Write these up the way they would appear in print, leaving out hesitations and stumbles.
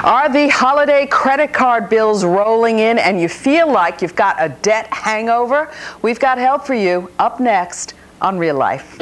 Are the holiday credit card bills rolling in and you feel like you've got a debt hangover? We've got help for you up next on Real Life.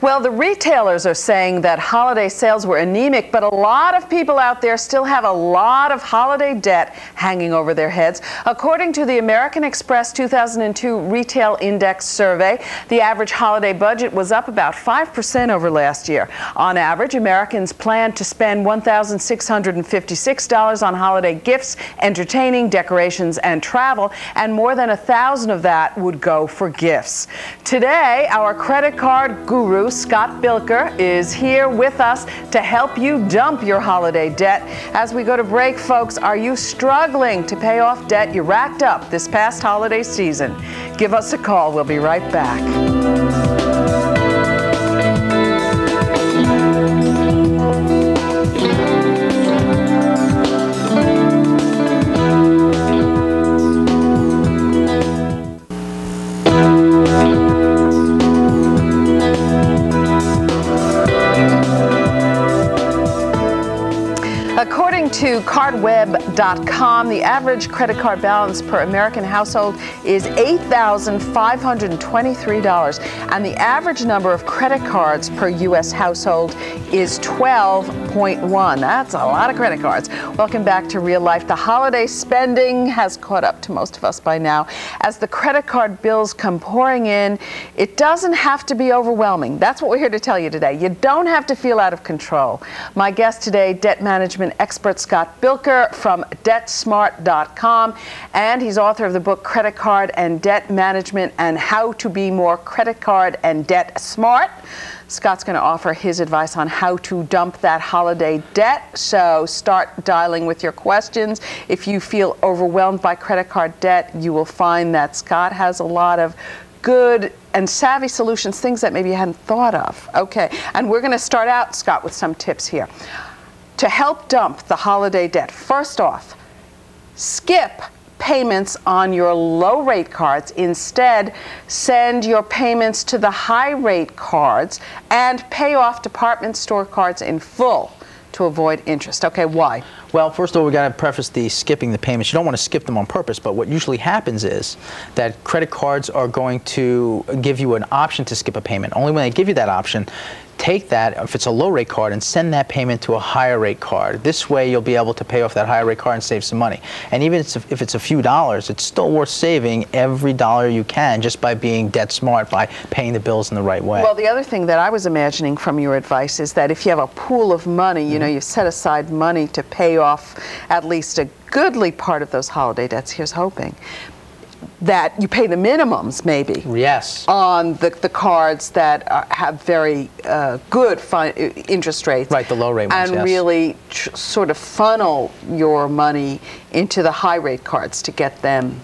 Well, the retailers are saying that holiday sales were anemic, but a lot of people out there still have a lot of holiday debt hanging over their heads. According to the American Express 2002 Retail Index survey, the average holiday budget was up about 5% over last year. On average, Americans planned to spend $1,656 on holiday gifts, entertaining, decorations, and travel, and more than 1,000 of that would go for gifts. Today, our credit card guru, Scott Bilker, is here with us to help you dump your holiday debt. As we go to break, folks, are you struggling to pay off debt you racked up this past holiday season? Give us a call. We'll be right back. According to cardweb.com, the average credit card balance per American household is $8,523, and the average number of credit cards per U.S. household is 12.1. That's a lot of credit cards. Welcome back to Real Life. The holiday spending has caught up to most of us by now. As the credit card bills come pouring in, it doesn't have to be overwhelming. That's what we're here to tell you today. You don't have to feel out of control. My guest today, debt management expert Scott Bilker from DEBTSMART.com, and he's author of the book Credit Card and Debt Management and How to Be More Credit Card and Debt Smart. Scott's going to offer his advice on how to dump that holiday debt, so start dialing with your questions. If you feel overwhelmed by credit card debt, you will find that Scott has a lot of good and savvy solutions, things that maybe you hadn't thought of. Okay, and we're going to start out, Scott, with some tips here. To help dump the holiday debt, first off, skip payments on your low-rate cards. Instead, send your payments to the high-rate cards and pay off department store cards in full to avoid interest. Okay, why? Well, first of all, we got to preface the skipping the payments. You don't want to skip them on purpose, but what usually happens is that credit cards are going to give you an option to skip a payment. Only when they give you that option, take that, if it's a low-rate card, and send that payment to a higher-rate card. This way, you'll be able to pay off that higher-rate card and save some money. And even if it's a few dollars, it's still worth saving every dollar you can just by being debt smart, by paying the bills in the right way. Well, the other thing that I was imagining from your advice is that if you have a pool of money, you know, you set aside money to pay off at least a goodly part of those holiday debts. Here's hoping that you pay the minimums, maybe. Yes. On the cards that have very good interest rates. Right, the low rate ones, and yes. really sort of funnel your money into the high rate cards to get them.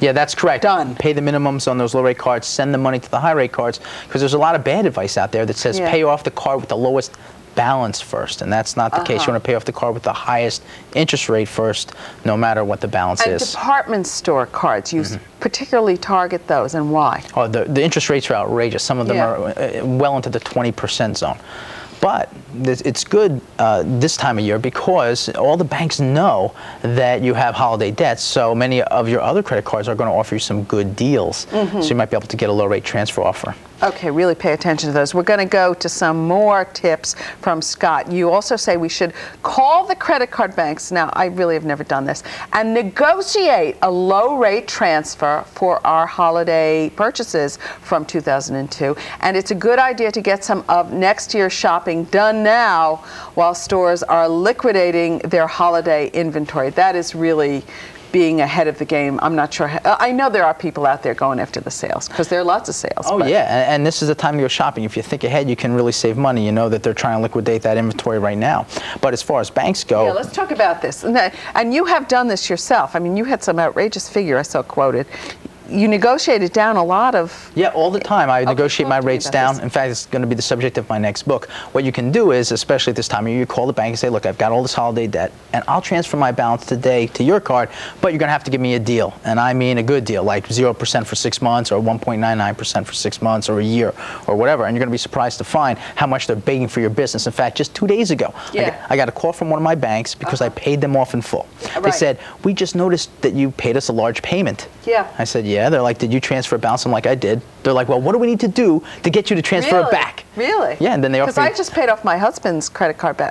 Yeah, that's correct. Done. Pay the minimums on those low-rate cards, send the money to the high-rate cards, because there's a lot of bad advice out there that says pay off the card with the lowest balance first, and that's not the case. You want to pay off the card with the highest interest rate first, no matter what the balance is. And department store cards, you particularly target those, and why? Oh, the interest rates are outrageous. Some of them are well into the 20% zone. But it's good this time of year because all the banks know that you have holiday debts, so many of your other credit cards are going to offer you some good deals. So you might be able to get a low-rate transfer offer. Okay, really pay attention to those. We're going to go to some more tips from Scott. You also say we should call the credit card banks, now I really have never done this, and negotiate a low-rate transfer for our holiday purchases from 2002. And it's a good idea to get some of next year's shopping done now while stores are liquidating their holiday inventory. That is really being ahead of the game. I'm not sure. I know there are people out there going after the sales because there are lots of sales. Oh, yeah, and this is the time to go shopping. If you think ahead, you can really save money. You know that they're trying to liquidate that inventory right now. But as far as banks go... Yeah, let's talk about this. And you have done this yourself. I mean, you had some outrageous figure I saw quoted. you negotiated down a lot of... Yeah, all the time. I negotiate my rates down. this. In fact, it's going to be the subject of my next book. What you can do is, especially at this time of year, you call the bank and say, look, I've got all this holiday debt, and I'll transfer my balance today to your card, but you're going to have to give me a deal. And I mean a good deal, like 0% for 6 months, or 1.99% for 6 months, or a year, or whatever. And you're going to be surprised to find how much they're begging for your business. In fact, just 2 days ago, I got a call from one of my banks because I paid them off in full. They said, we just noticed that you paid us a large payment. I said, yeah. They're like, did you transfer a balance? I'm like, I did. They're like, well, what do we need to do to get you to transfer it back? Really? Yeah, and then they offer. Because I just paid off my husband's credit card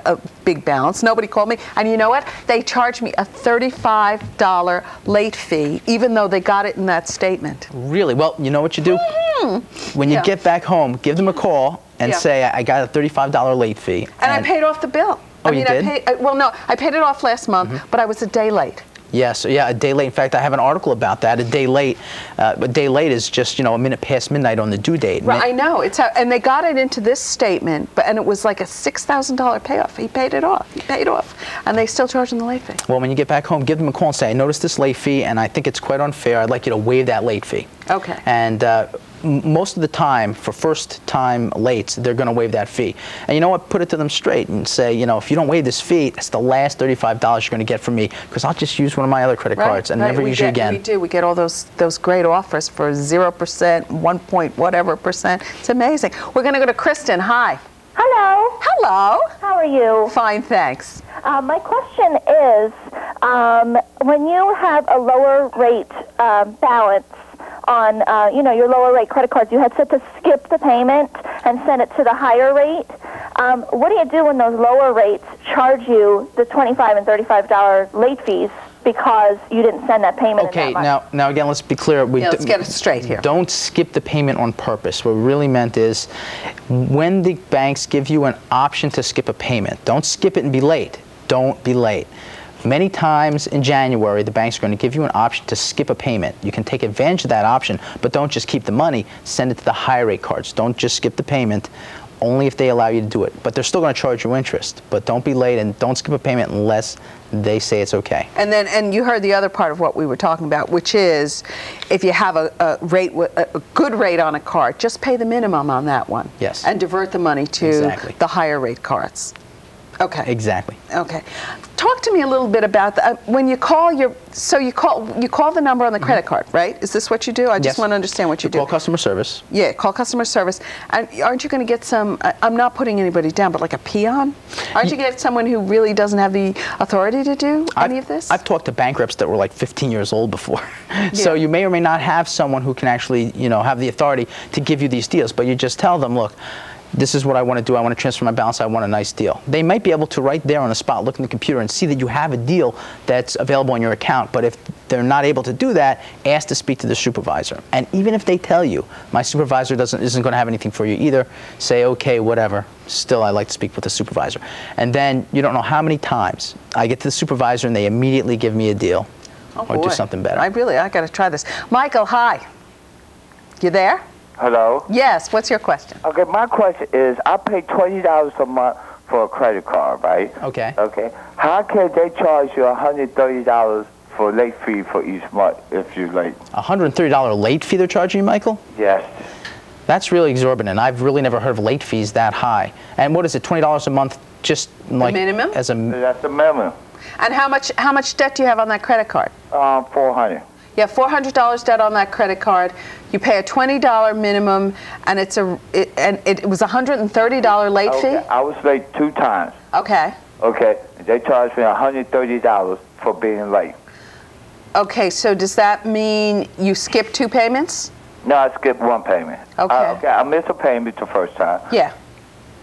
big balance. Nobody called me. And you know what? They charged me a $35 late fee, even though they got it in that statement. Really? Well, you know what you do? When you get back home, give them a call and say, I got a $35 late fee. And I paid off the bill. Oh, you did? Well, no, I paid it off last month, but I was a day late. Yes, a day late. In fact, I have an article about that. A day late is just, a minute past midnight on the due date. Right, I know. And they got it into this statement, and it was like a $6,000 payoff. He paid it off. He paid off. And they still charge him the late fee. Well, when you get back home, give them a call and say, I noticed this late fee, and I think it's quite unfair. I'd like you to waive that late fee. Okay. And most of the time, for first-time lates, they're going to waive that fee. And you know what? Put it to them straight and say, if you don't waive this fee, it's the last $35 you're going to get from me, because I'll just use one of my other credit cards and never use you again. We do. We get all those great offers for 0%, 1 point whatever percent. It's amazing. We're going to go to Kristen. Hi. Hello. Hello. How are you? Fine, thanks. My question is, when you have a lower rate balance on, your lower rate credit cards, you had said to skip the payment and send it to the higher rate. What do you do when those lower rates charge you the $25 and $35 late fees because you didn't send that payment? Okay, now again, let's be clear. Let's get it straight here. Don't skip the payment on purpose. What we really meant is, when the banks give you an option to skip a payment, don't skip it and be late. Don't be late. Many times in January, the banks are going to give you an option to skip a payment. You can take advantage of that option, but don't just keep the money. Send it to the higher rate cards. Don't just skip the payment, only if they allow you to do it. But they're still going to charge you interest. But don't be late, and don't skip a payment unless they say it's okay. And you heard the other part of what we were talking about, which is, if you have a good rate on a card, just pay the minimum on that one. Yes. And divert the money to the higher rate cards. Okay. Exactly. Okay. Talk to me a little bit about that. When you call you call the number on the credit card, right? Is this what you do? I just want to understand what you do. Call customer service. Yeah, call customer service. And aren't you going to get some, I'm not putting anybody down, but like a peon? Aren't you going to get someone who really doesn't have the authority to do any of this? I've talked to bank reps that were like 15 years old before. So you may or may not have someone who can actually, have the authority to give you these deals, but you just tell them, look, this is what I want to do. I want to transfer my balance. I want a nice deal. They might be able to right there on the spot look in the computer and see that you have a deal that's available on your account. But if they're not able to do that, ask to speak to the supervisor. And even if they tell you, my supervisor isn't going to have anything for you either, say, okay, whatever. Still, I like to speak with the supervisor. And then you don't know how many times I get to the supervisor and they immediately give me a deal or do something better. I got to try this. Michael, hi. You there? Hello? Yes, what's your question? Okay, my question is, I pay $20 a month for a credit card, right? Okay. Okay. How can they charge you $130 for late fee for each month if you're late? $130 late fee they're charging you, Michael? Yes. That's really exorbitant. I've really never heard of late fees that high. And what is it, $20 a month just like the minimum? That's the minimum. And how much debt do you have on that credit card? $400. You have $400 debt on that credit card. You pay a $20 minimum, and it was a $130 late fee? I was late 2 times. Okay. Okay. They charged me $130 for being late. Okay, so does that mean you skipped 2 payments? No, I skipped 1 payment. Okay. I missed a payment the first time. Yeah.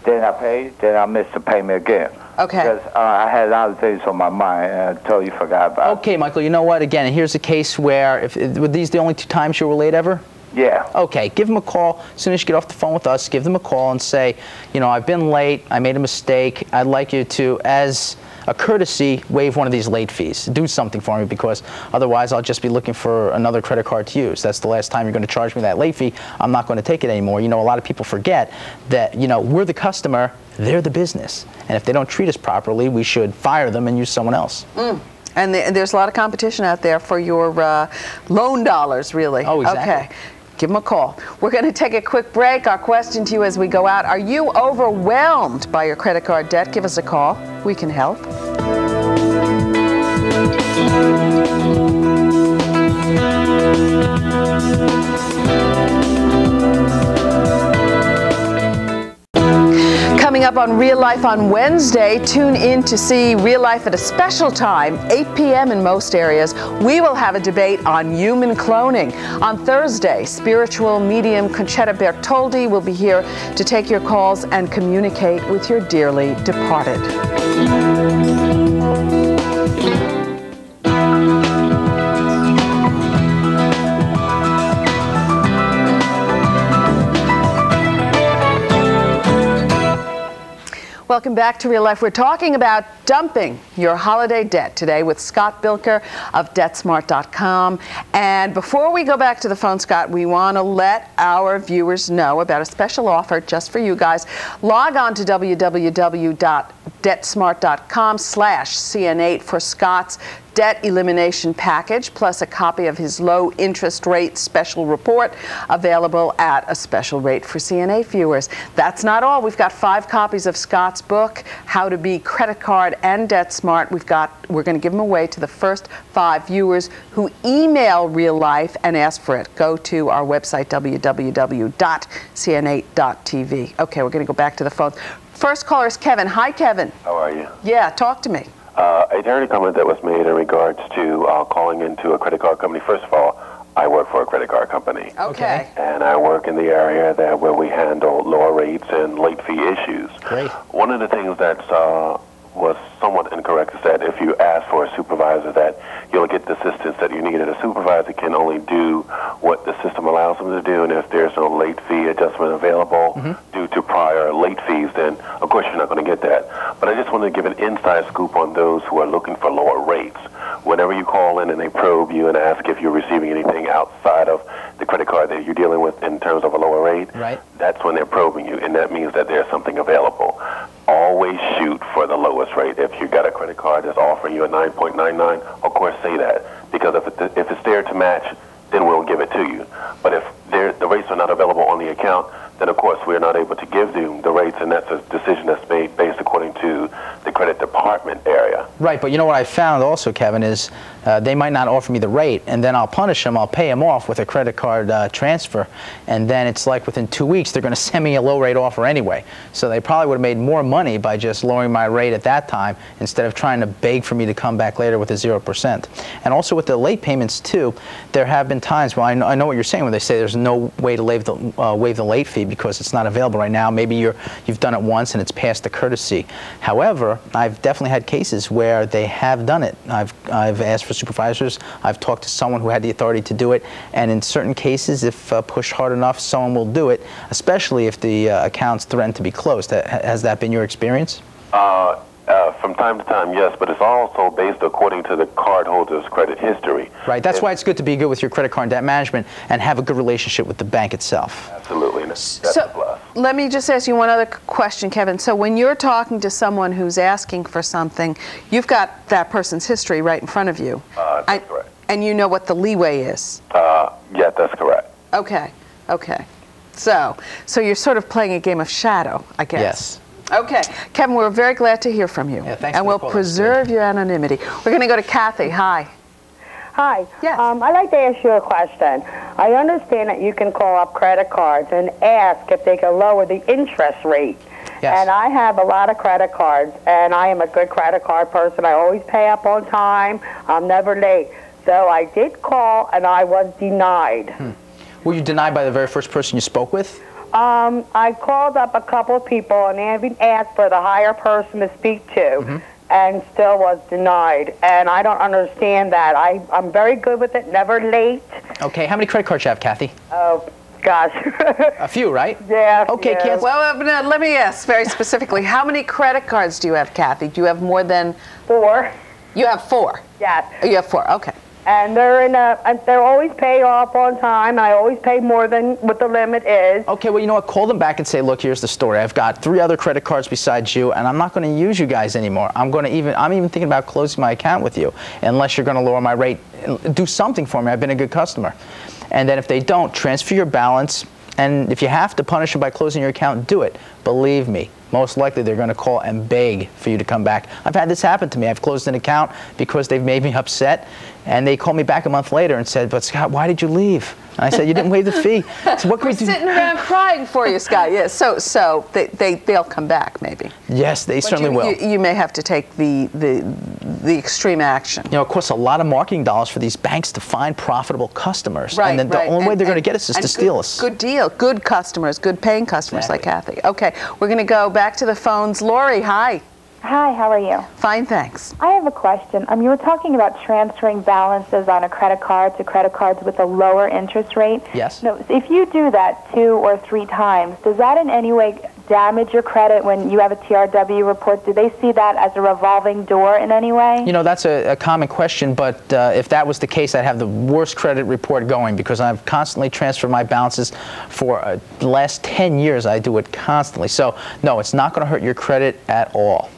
Then I paid, then I missed the payment again. Okay. Because I had a lot of things on my mind, and I totally forgot about it. Okay, Michael, you know what? Again, here's a case where, were these the only 2 times you were late ever? Yeah. Okay, give them a call. As soon as you get off the phone with us, give them a call and say, I've been late, I made a mistake, I'd like you to, as a courtesy, waive one of these late fees. Do something for me, because otherwise I'll just be looking for another credit card to use. That's the last time you're going to charge me that late fee. I'm not going to take it anymore. A lot of people forget that, we're the customer, they're the business. And if they don't treat us properly, we should fire them and use someone else. And there's a lot of competition out there for your loan dollars, really. Oh, exactly. Okay. Give them a call. We're going to take a quick break. Our question to you as we go out, are you overwhelmed by your credit card debt? Give us a call. We can help. Coming up on Real Life on Wednesday, tune in to see Real Life at a special time, 8 p.m. in most areas. We will have a debate on human cloning. On Thursday, spiritual medium Conchetta Bertoldi will be here to take your calls and communicate with your dearly departed. Welcome back to Real Life. We're talking about dumping your holiday debt today with Scott Bilker of DEBTSMART.com. And before we go back to the phone, Scott, we want to let our viewers know about a special offer just for you guys. Log on to www.debtsmart.com/CN8 for Scott's debt elimination package, plus a copy of his low interest rate special report available at a special rate for CN8 viewers. That's not all. We've got 5 copies of Scott's book, How to Be Credit Card and Debt Smart. We're going to give them away to the first 5 viewers who email Real Life and ask for it. Go to our website, www.cn8.tv. Okay, we're going to go back to the phone. First caller is Kevin. Hi, Kevin. How are you? Yeah, talk to me. I heard a comment that was made in regards to calling into a credit card company. First of all, I work for a credit card company. Okay. And I work in the area where we handle lower rates and late fee issues. Great. One of the things that was somewhat incorrect is that if you ask for a supervisor that you'll get the assistance that you need, and a supervisor can only do what the system allows them to do, and if there's no late fee adjustment available due to prior late fees, then of course you're not going to get that. But I just want to give an inside scoop on those who are looking for lower rates. Whenever you call in and they probe you and ask if you're receiving anything outside of the credit card that you're dealing with in terms of a lower rate, right, that's when they're probing you, and that means that there's something available. Always shoot for the lowest rate. If you got a credit card that's offering you a 9.99, of course say that, because if it's there to match, then we'll give it to you. But if the rates are not available on the account, then of course we're not able to give you the rates, and that's a decision that's made based according to the credit department area. Right, but you know what I found also, Kevin, is they might not offer me the rate, and then I'll punish them. I'll pay them off with a credit card transfer, and then it's like within 2 weeks they're going to send me a low rate offer anyway. So they probably would have made more money by just lowering my rate at that time instead of trying to beg for me to come back later with a 0%. And also with the late payments too, there have been times, well, I know what you're saying when they say there's no way to waive the late fee because it's not available right now. Maybe you've done it once and it's past the courtesy. However, I've definitely had cases where they have done it. I've asked for supervisors. I've talked to someone who had the authority to do it, and in certain cases, if pushed hard enough, someone will do it, especially if the accounts threaten to be closed. Has that been your experience? From time to time, yes, but it's also based according to the cardholder's credit history. Right. That's why it's good to be good with your credit card and debt management and have a good relationship with the bank itself. Absolutely. That's a plus. Let me just ask you one other question, Kevin. So when you're talking to someone who's asking for something, you've got that person's history right in front of you. That's correct. And you know what the leeway is. Yeah, that's correct. Okay. Okay. So you're sort of playing a game of shadow, I guess. Yes. Okay. Kevin, we're very glad to hear from you. Yeah, thanks and for we'll the call. preserve your anonymity. We're going to go to Kathy. Hi. Hi. Yes. I'd like to ask you a question. I understand that you can call up credit cards and ask if they can lower the interest rate. Yes. And I have a lot of credit cards, and I am a good credit card person. I always pay up on time. I'm never late. So I did call, and I was denied. Were you denied by the very first person you spoke with? I called up a couple of people and even asked for the higher person to speak to, and still was denied. And I don't understand that. I'm very good with it, never late. Okay, how many credit cards do you have, Kathy? Oh, gosh. A few, right? Yeah. Okay, yeah. Kathy. Well, let me ask very specifically, how many credit cards do you have, Kathy? Do you have more than... 4. You have 4? Yes. You have 4, okay. and they're always paid off on time. I always pay more than what the limit is. Okay, well, you know what? Call them back and say, look, here's the story. I've got 3 other credit cards besides you, and I'm not going to use you guys anymore. I'm even thinking about closing my account with you, unless you're going to lower my rate. Do something for me. I've been a good customer. And then if they don't, transfer your balance. And if you have to punish them by closing your account, do it. Believe me, most likely they're going to call and beg for you to come back. I've had this happen to me. I've closed an account because they've made me upset, and they called me back a month later and said, but Scott, why did you leave? And I said, you didn't waive the fee. So what can we do? Sitting around crying for you, Scott. Yes. So they'll come back, maybe. Yes, they certainly will. You may have to take the extreme action. You know, it costs a lot of marketing dollars for these banks to find profitable customers. Right, and then the only way they're going to get us is to steal us. Good deal. Good customers. Good paying customers like Kathy. Okay, we're going to go back to the phones. Lori, hi. Hi, how are you? Fine, thanks. I have a question. You were talking about transferring balances on a credit card to credit cards with a lower interest rate. Yes. No, if you do that 2 or 3 times, does that in any way damage your credit when you have a TRW report? Do they see that as a revolving door in any way? You know, that's a common question, but if that was the case, I'd have the worst credit report going, because I've constantly transferred my balances for the last 10 years. I do it constantly. So, no, it's not going to hurt your credit at all.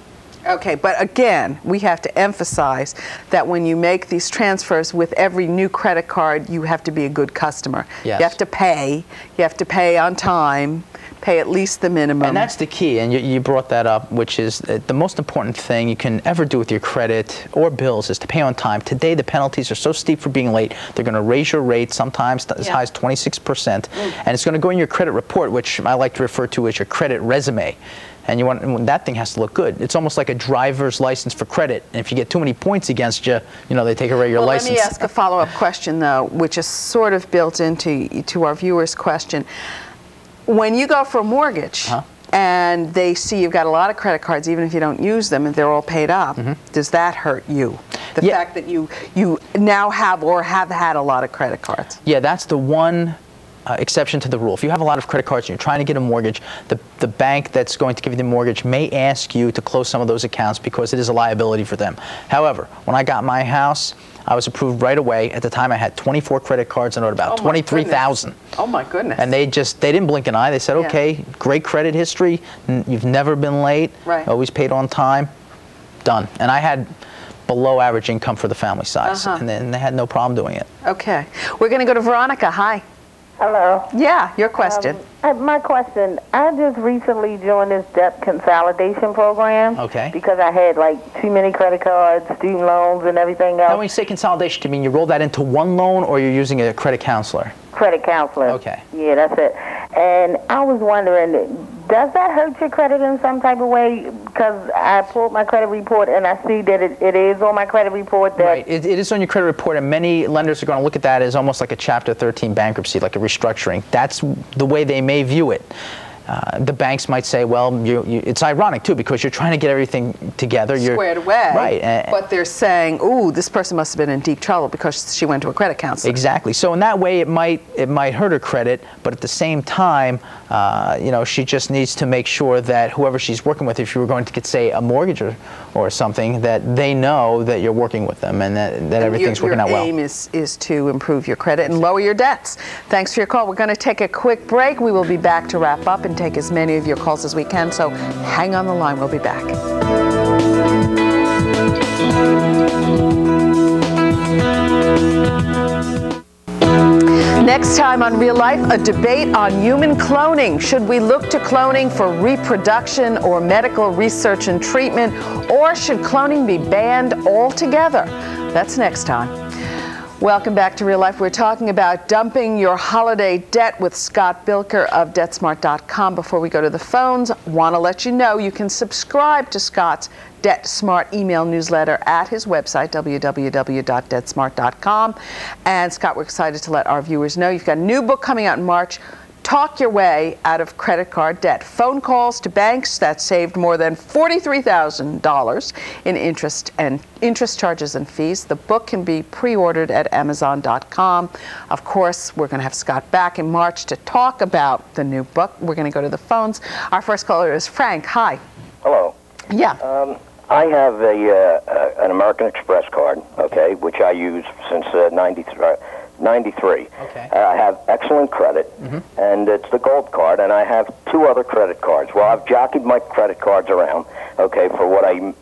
Okay, but again, we have to emphasize that when you make these transfers with every new credit card, you have to be a good customer. Yes. You have to pay on time, pay at least the minimum. And that's the key, and you brought that up, which is the most important thing you can ever do with your credit or bills is to pay on time. Today, the penalties are so steep for being late, they're going to raise your rate sometimes as high as 26%, and it's going to go in your credit report, which I like to refer to as your credit resume. And that thing has to look good. It's almost like a driver's license for credit. And if you get too many points against you, they take away your license. Let me ask a follow-up question, though, which is sort of built into our viewers' question. When you go for a mortgage and they see you've got a lot of credit cards, even if you don't use them, and they're all paid up, does that hurt you? The fact that you now have or have had a lot of credit cards? Yeah, that's the one exception to the rule. If you have a lot of credit cards and you're trying to get a mortgage, the bank that's going to give you the mortgage may ask you to close some of those accounts because it is a liability for them. However, when I got my house, I was approved right away. At the time, I had 24 credit cards and owed about $23,000. Oh my goodness! And they didn't blink an eye. They said, okay, great credit history. You've never been late. Right. Always paid on time. Done. And I had below average income for the family size, and then they had no problem doing it. Okay, we're going to go to Veronica. Hi. Hello. Yeah, your question. My question, I just recently joined this debt consolidation program. Okay. Because I had like too many credit cards, student loans, and everything else. Now, when you say consolidation, do you mean you roll that into one loan, or you're using a credit counselor? Credit counselor. Okay. Yeah, that's it. And I was wondering, does that hurt your credit in some type of way? Because I pulled my credit report and I see that it is on my credit report. That right, it is on your credit report, and many lenders are going to look at that as almost like a Chapter 13 bankruptcy, like a restructuring. That's the way they may view it. The banks might say, well, it's ironic, too, because you're trying to get everything together. Squared away. Right. But they're saying, ooh, this person must have been in deep trouble because she went to a credit counselor. Exactly. So in that way, it might hurt her credit, but at the same time, she just needs to make sure that whoever she's working with, if you were going to get, say, a mortgage or something, that they know that you're working with them and that everything's working out well. Your aim is to improve your credit and lower your debts. Thanks for your call. We're going to take a quick break. We will be back to wrap up and take as many of your calls as we can, so hang on the line. We'll be back. Next time on Real Life, a debate on human cloning. Should we look to cloning for reproduction or medical research and treatment, or should cloning be banned altogether? That's next time. Welcome back to Real Life. We're talking about dumping your holiday debt with Scott Bilker of DebtSmart.com. Before we go to the phones, want to let you know you can subscribe to Scott's DebtSmart email newsletter at his website, www.debtsmart.com. And Scott, we're excited to let our viewers know you've got a new book coming out in March, Talk Your Way Out of Credit Card Debt. Phone calls to banks that saved more than $43,000 in interest charges and fees. The book can be pre-ordered at Amazon.com. Of course, we're going to have Scott back in March to talk about the new book. We're going to go to the phones. Our first caller is Frank. Hi. Hello. Yeah. I have an American Express card, okay, which I use since 93. Okay. I have excellent credit, and it's the gold card, and I have 2 other credit cards. Well, I've jockeyed my credit cards around, okay, for what I,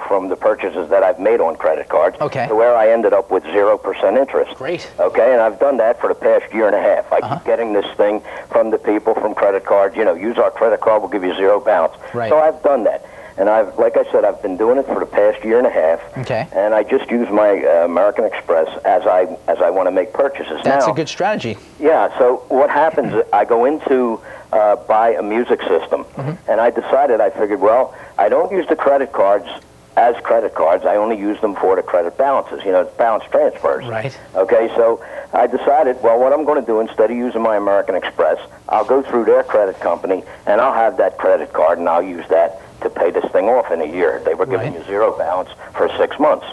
from the purchases that I've made on credit cards, okay, to where I ended up with 0% interest. Great. Okay, and I've done that for the past year and a half. I keep getting this thing from the people from credit cards, use our credit card, we'll give you 0 bounce. Right. So I've done that. And like I said, I've been doing it for the past year and a half. Okay. And I just use my American Express as I want to make purchases. That's a good strategy. Yeah. So what happens? I go into buy a music system, and I figured, well, I don't use the credit cards as credit cards. I only use them for the credit balances. Balance transfers. Right. Okay. So I decided, well, what I'm going to do instead of using my American Express, I'll go through their credit company, and I'll have that credit card, and I'll use that to pay this thing off in a year. They were giving you 0 balance for 6 months.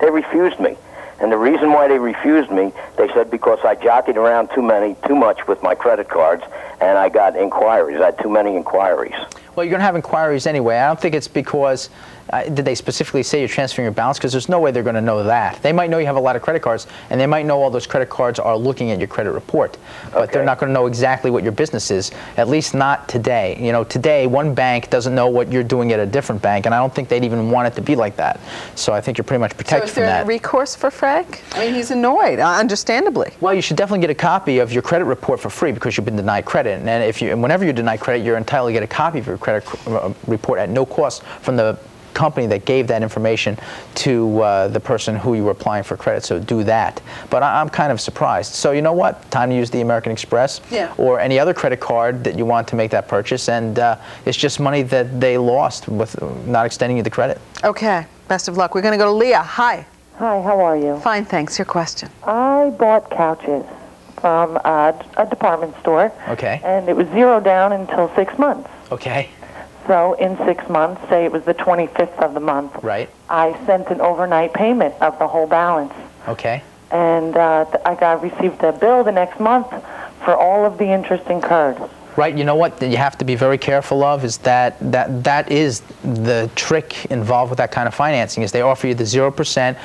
They refused me. And the reason why they refused me, they said because I jockeyed around too much with my credit cards, and I got inquiries. I had too many inquiries. Well, you're going to have inquiries anyway. I don't think it's because, did they specifically say you're transferring your balance? Because there's no way they're going to know that. They might know you have a lot of credit cards, and they might know all those credit cards are looking at your credit report. But they're not going to know exactly what your business is, at least not today. Today, one bank doesn't know what you're doing at a different bank, and I don't think they'd even want it to be like that. So I think you're pretty much protected from that. So is there recourse for Frank? I mean, he's annoyed, understandably. Well, you should definitely get a copy of your credit report for free because you've been denied credit. And whenever you're denied credit, you're entitled to get a copy of your credit report at no cost from the company that gave that information to the person who you were applying for credit. So do that. But I'm kind of surprised. So you know what? Time to use the American Express or any other credit card that you want to make that purchase. And it's just money that they lost with not extending you the credit. Okay. Best of luck. We're going to go to Leah. Hi. Hi, how are you? Fine, thanks. Your question. I bought couches from a department store. Okay. And it was 0 down until 6 months. Okay. So in 6 months, say it was the 25th of the month, right, I sent an overnight payment of the whole balance. Okay. And I received a bill the next month for all of the interest incurred. Right. You know what you have to be very careful of is that is the trick involved with that kind of financing is they offer you the 0%.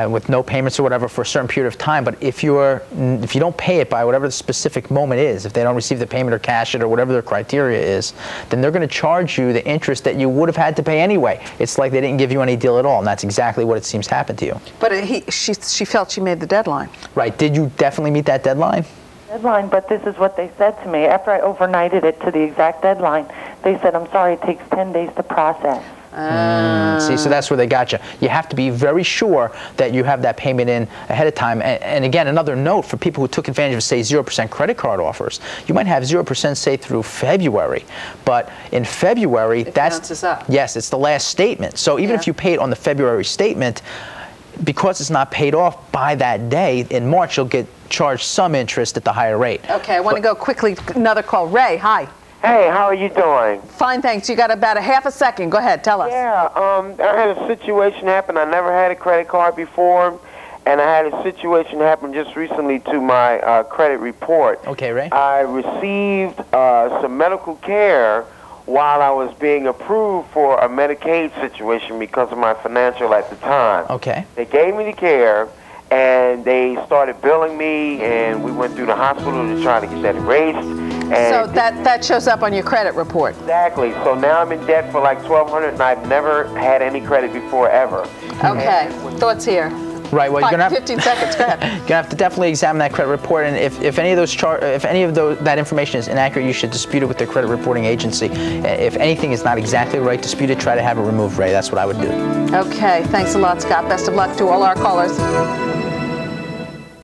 With no payments or whatever for a certain period of time, but if you don't pay it by whatever the specific moment is, if they don't receive the payment or cash it or whatever their criteria is, then they're going to charge you the interest that you would have had to pay anyway. It's like they didn't give you any deal at all, and that's exactly what it seems happened to you. But she felt she made the deadline. Right. Did you definitely meet that deadline? Deadline, but this is what they said to me. After I overnighted it to the exact deadline, they said, I'm sorry, it takes 10 days to process. See, so that's where they got you. You have to be very sure that you have that payment in ahead of time. And again, another note for people who took advantage of, say, 0% credit card offers. You might have 0%, say, through February. But in February, it bounces up. Yes, it's the last statement. So even if you pay it on the February statement, because it's not paid off by that day, in March, you'll get charged some interest at the higher rate. Okay, I want to go quickly. Another call. Ray, hi. Hey, how are you doing? Fine, thanks. You got about a half a second. Go ahead, tell us. Yeah, I had a situation happen. I never had a credit card before, and I had a situation happen just recently to my credit report. Okay, Ray. I received some medical care while I was being approved for a Medicaid situation because of my financial at the time. Okay. They gave me the care, and they started billing me, and we went through the hospital to try to get that erased. So that shows up on your credit report. Exactly. So now I'm in debt for like $1,200, and I've never had any credit before ever. Okay. Thoughts here. Right. Well, you're gonna have 15 seconds. Go ahead. You're gonna have to definitely examine that credit report, and if any of that information is inaccurate, you should dispute it with the credit reporting agency. If anything is not exactly right, dispute it. Try to have it removed, Ray. That's what I would do. Okay. Thanks a lot, Scott. Best of luck to all our callers.